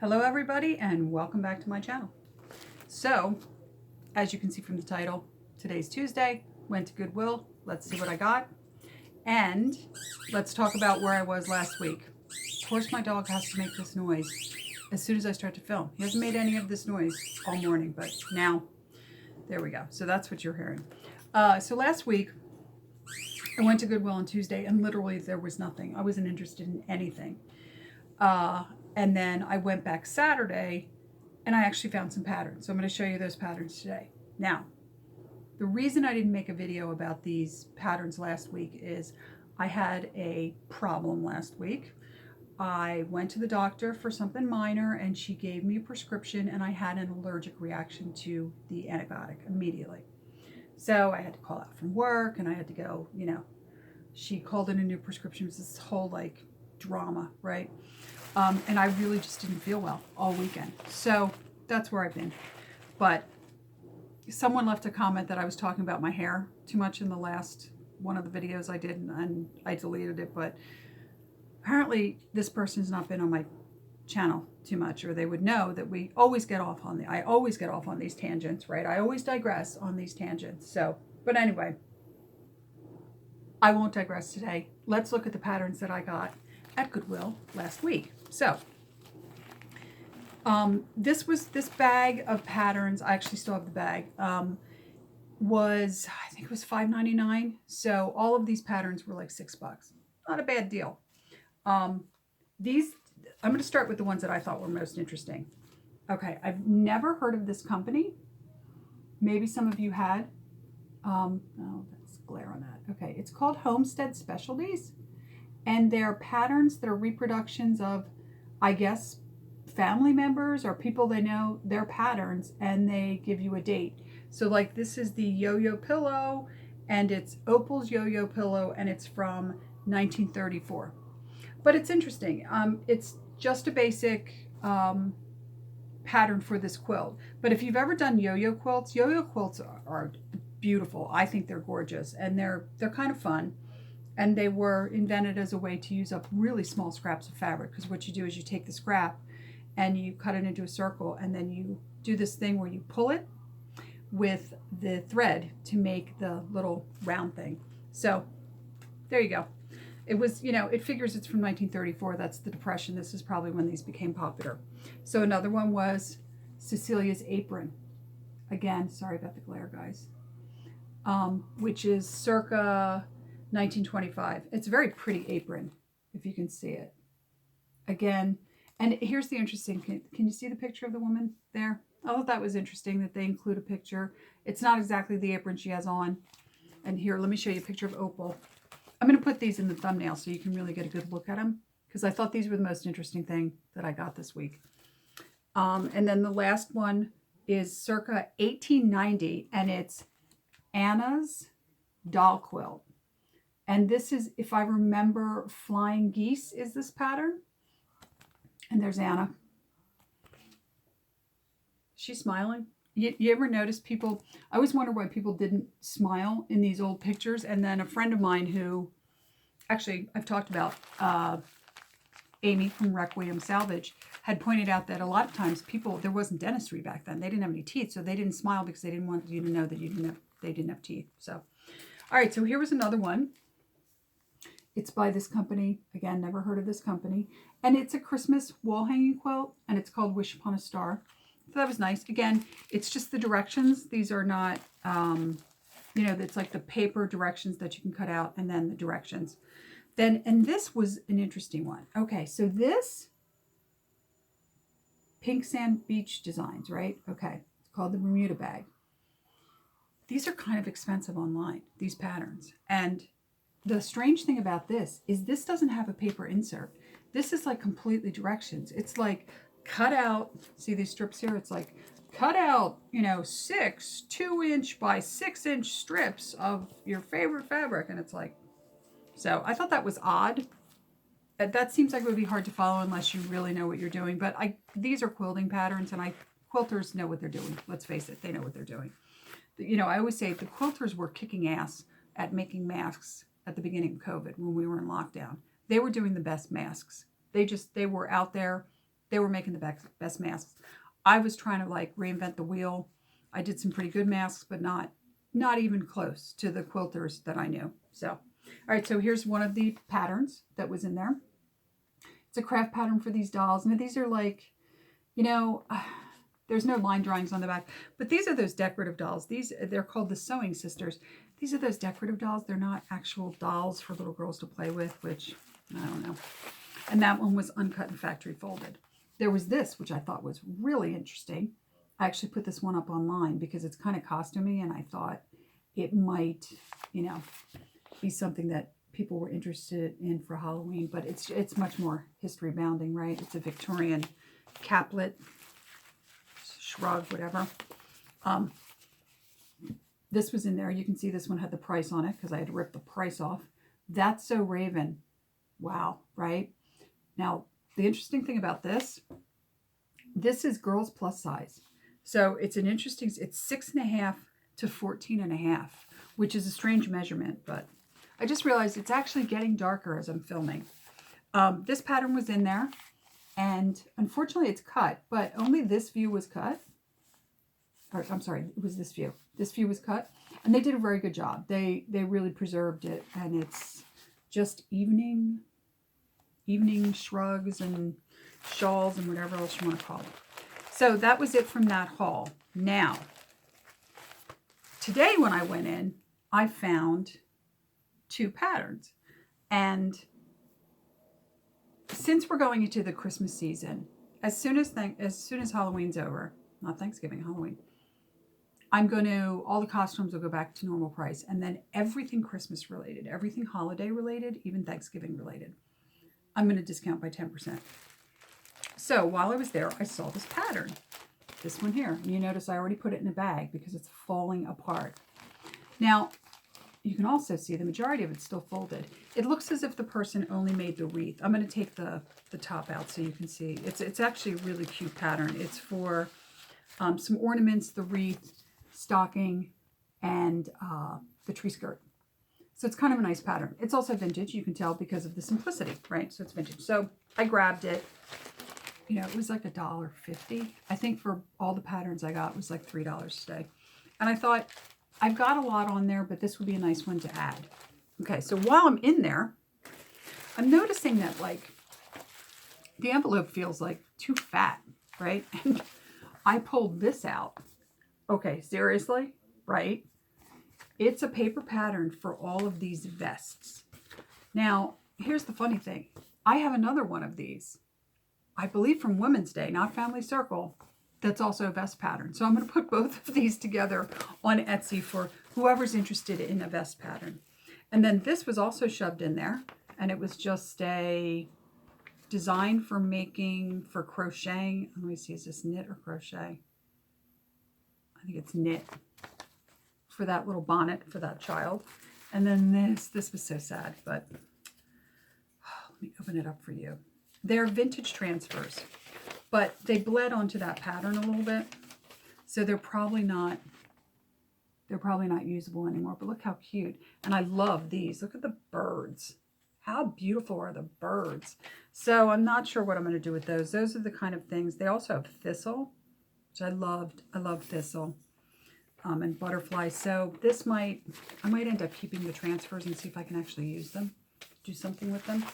Hello everybody and welcome back to my channel. So, as you can see from the title, today's Tuesday, went to Goodwill, let's see what I got, and let's talk about where I was last week. Of course my dog has to make this noise as soon as I start to film. He hasn't made any of this noise all morning, but now, there we go. So that's what you're hearing. So last week, I went to Goodwill on Tuesday and literally there was nothing. I wasn't interested in anything. And then I went back Saturday and I actually found some patterns. So I'm going to show you those patterns today. Now, the reason I didn't make a video about these patterns last week is I had a problem last week. I went to the doctor for something minor and she gave me a prescription and I had an allergic reaction to the antibiotic immediately. So I had to call out from work and I had to go, she called in a new prescription. It was this whole like drama, right? And I really just didn't feel well all weekend. So that's where I've been. But someone left a comment that I was talking about my hair too much in the last one of the videos I did, and I deleted it. But apparently this person's not been on my channel too much, or they would know that I always get off on these tangents, right? I always digress on these tangents. So, but anyway, I won't digress today. Let's look at the patterns that I got at Goodwill last week. So this bag of patterns, I actually still have the bag, I think it was $5.99. So all of these patterns were like $6. Not a bad deal. I'm going to start with the ones that I thought were most interesting. Okay, I've never heard of this company. Maybe some of you had. Oh, that's glare on that. Okay, it's called Homestead Specialties. And they're patterns that are reproductions of, I guess, family members or people they know, their patterns, and they give you a date. So like this is the yo-yo pillow, and it's Opal's yo-yo pillow, and it's from 1934. But it's interesting. It's just a basic pattern for this quilt. But if you've ever done yo-yo quilts are beautiful. I think they're gorgeous, and they're kind of fun. And they were invented as a way to use up really small scraps of fabric, because what you do is you take the scrap and you cut it into a circle, and then you do this thing where you pull it with the thread to make the little round thing. So there you go. It was, it figures it's from 1934. That's the Depression. This is probably when these became popular. So another one was Cecilia's Apron. Again, sorry about the glare, guys. Which is circa 1925. It's a very pretty apron, if you can see it. Again, and here's the interesting, can you see the picture of the woman there? I thought that was interesting that they include a picture. It's not exactly the apron she has on. And here, let me show you a picture of Opal. I'm going to put these in the thumbnail so you can really get a good look at them, because I thought these were the most interesting thing that I got this week. And then the last one is circa 1890, and it's Anna's Doll Quilt. And this is, if I remember, Flying Geese is this pattern. And there's Anna. She's smiling. You ever notice people, I always wonder why people didn't smile in these old pictures. And then a friend of mine who, actually I've talked about, Amy from Requiem Salvage, had pointed out that a lot of times there wasn't dentistry back then. They didn't have any teeth, so they didn't smile because they didn't want you to know that they didn't have teeth. So, all right, so here was another one. It's by this company. Again, never heard of this company. And it's a Christmas wall hanging quilt, and it's called Wish Upon a Star. So that was nice. Again, it's just the directions. These are not, it's like the paper directions that you can cut out, and then the directions. And this was an interesting one. Okay, so this, Pink Sand Beach Designs, right? Okay, it's called the Bermuda bag. These are kind of expensive online, these patterns. And the strange thing about this is this doesn't have a paper insert. This is like completely directions. It's like cut out, see these strips here? It's like cut out, 6 2-inch by 6-inch strips of your favorite fabric. And it's like, so I thought that was odd. That seems like it would be hard to follow unless you really know what you're doing. But these are quilting patterns, and quilters know what they're doing. Let's face it, they know what they're doing. I always say the quilters were kicking ass at making masks at the beginning of COVID when we were in lockdown. They were doing the best masks. They were out there. They were making the best masks. I was trying to like reinvent the wheel. I did some pretty good masks, but not even close to the quilters that I knew. So, all right, so here's one of the patterns that was in there. It's a craft pattern for these dolls. Now these are like, there's no line drawings on the back, but these are those decorative dolls. They're called the Sewing Sisters. These are those decorative dolls. They're not actual dolls for little girls to play with, which I don't know. And that one was uncut and factory folded. There was this, which I thought was really interesting. I actually put this one up online because it's kind of costumey, and I thought it might, be something that people were interested in for Halloween. But it's much more history bounding, right? It's a Victorian caplet, shrug, whatever. This was in there. You can see this one had the price on it because I had to rip the price off. That's So Raven. Wow, right? Now, the interesting thing about this is girls plus size. So it's an interesting, it's 6.5 to 14.5, which is a strange measurement, but I just realized it's actually getting darker as I'm filming. This pattern was in there, and unfortunately it's cut, but only this view was cut. Or, I'm sorry, it was this view. This view was cut, and they did a very good job. They really preserved it, and it's just evening shrugs and shawls and whatever else you want to call it. So that was it from that haul. Now, today when I went in, I found 2 patterns. And since we're going into the Christmas season, as soon as Halloween's over, not Thanksgiving, Halloween, all the costumes will go back to normal price. And then everything Christmas related, everything holiday related, even Thanksgiving related, I'm going to discount by 10%. So while I was there, I saw this pattern, this one here. And you notice I already put it in a bag because it's falling apart. Now, you can also see the majority of it's still folded. It looks as if the person only made the wreath. I'm going to take the top out so you can see. It's actually a really cute pattern. It's for some ornaments, the wreath, stocking, and the tree skirt. So it's kind of a nice pattern. It's also vintage, you can tell because of the simplicity, right? So it's vintage. So I grabbed it. It was like $1.50. I think for all the patterns I got, it was like $3 today. And I thought, I've got a lot on there, but this would be a nice one to add. Okay, so while I'm in there, I'm noticing that like the envelope feels like too fat, right? And I pulled this out. Okay, seriously, right? It's a paper pattern for all of these vests. Now, here's the funny thing. I have another one of these, I believe from Women's Day, not Family Circle, that's also a vest pattern. So I'm going to put both of these together on Etsy for whoever's interested in a vest pattern. And then this was also shoved in there, and it was just a design for crocheting. Let me see, is this knit or crochet? I think it's knit for that little bonnet for that child. And then this was so sad, but let me open it up for you. They're vintage transfers, but they bled onto that pattern a little bit. So they're probably not usable anymore, but look how cute. And I love these. Look at the birds. How beautiful are the birds? So I'm not sure what I'm going to do with those. Those are the kind of things. They also have thistle, which I loved. I love thistle. And butterfly. So I might end up keeping the transfers and see if I can actually use them, do something with them.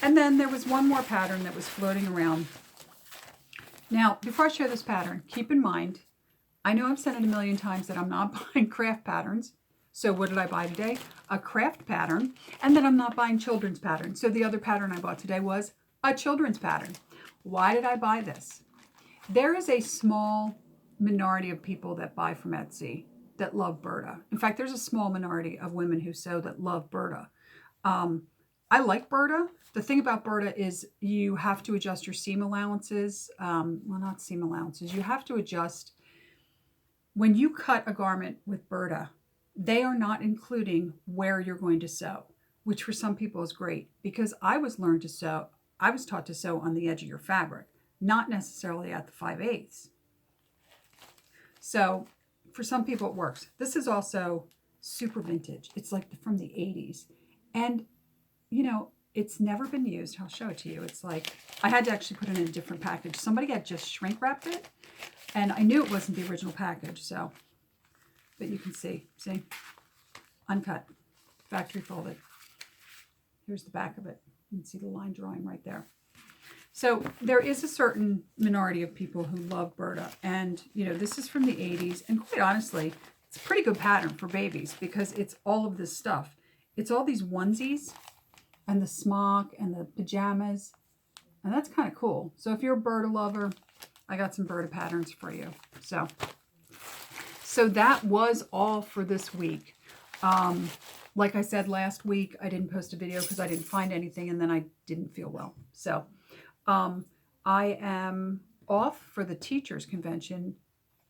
And then there was one more pattern that was floating around. Now, before I show this pattern, keep in mind, I know I've said it a million times that I'm not buying craft patterns. So what did I buy today? A craft pattern, and then I'm not buying children's patterns. So the other pattern I bought today was a children's pattern. Why did I buy this? There is a small minority of people that buy from Etsy that love Berta. In fact, there's a small minority of women who sew that love Berta. I like Berta. The thing about Berta is you have to adjust your seam allowances. Well, not seam allowances. You have to adjust. When you cut a garment with Berta, they are not including where you're going to sew, which for some people is great because I was taught to sew on the edge of your fabric, not necessarily at the 5/8. So for some people it works. This is also super vintage. It's like from the 80s. And, It's never been used. I'll show it to you. It's like, I had to actually put it in a different package. Somebody had just shrink wrapped it, and I knew it wasn't the original package, so, but you can see, uncut, factory folded. Here's the back of it. You can see the line drawing right there. So there is a certain minority of people who love Berta, and you know, this is from the 80s, and quite honestly, it's a pretty good pattern for babies because it's all of this stuff. It's all these onesies and the smock and the pajamas, and that's kind of cool. So if you're a Berta lover, I got some Berta patterns for you. So that was all for this week. Like I said last week, I didn't post a video because I didn't find anything, and then I didn't feel well. So I am off for the teachers convention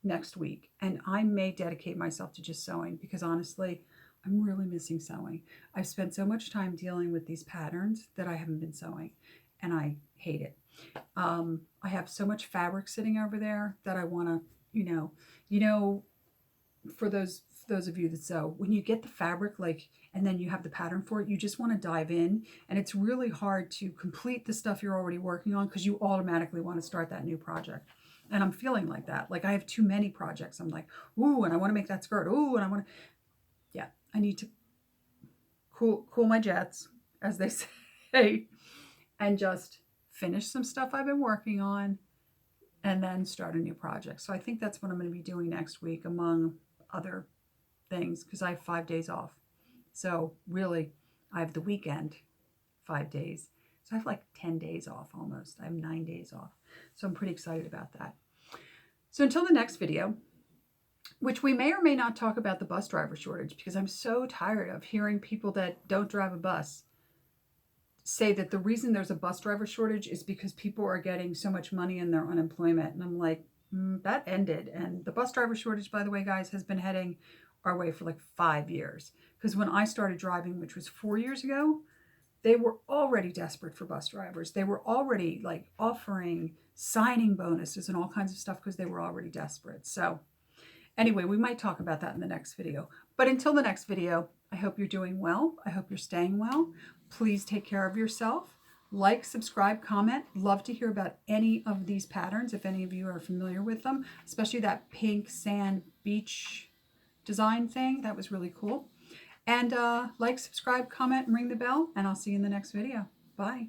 next week, and I may dedicate myself to just sewing because honestly, I'm really missing sewing. I've spent so much time dealing with these patterns that I haven't been sewing, and I hate it. I have so much fabric sitting over there that I want to, you know, for those of you that sew, when you get the fabric, like, and then you have the pattern for it, you just want to dive in, and it's really hard to complete the stuff you're already working on because you automatically want to start that new project. And I'm feeling like that. Like I have too many projects. I'm like, ooh, and I want to make that skirt. Ooh, and I want to, yeah, I need to cool my jets, as they say, and just finish some stuff I've been working on and then start a new project. So I think that's what I'm going to be doing next week, among other things, because I have 5 days off. So really, I have the weekend, 5 days. So I have like 10 days off almost. I have 9 days off. So I'm pretty excited about that. So until the next video, which we may or may not talk about the bus driver shortage, because I'm so tired of hearing people that don't drive a bus say that the reason there's a bus driver shortage is because people are getting so much money in their unemployment. And I'm like, that ended. And the bus driver shortage, by the way, guys, has been heading our way for like 5 years. Because when I started driving, which was 4 years ago, they were already desperate for bus drivers. They were already like offering signing bonuses and all kinds of stuff because they were already desperate. So anyway, we might talk about that in the next video. But until the next video, I hope you're doing well. I hope you're staying well. Please take care of yourself. Like, subscribe, comment. Love to hear about any of these patterns, if any of you are familiar with them, especially that pink sand beach design thing. That was really cool. And like, subscribe, comment, and ring the bell, and I'll see you in the next video. Bye.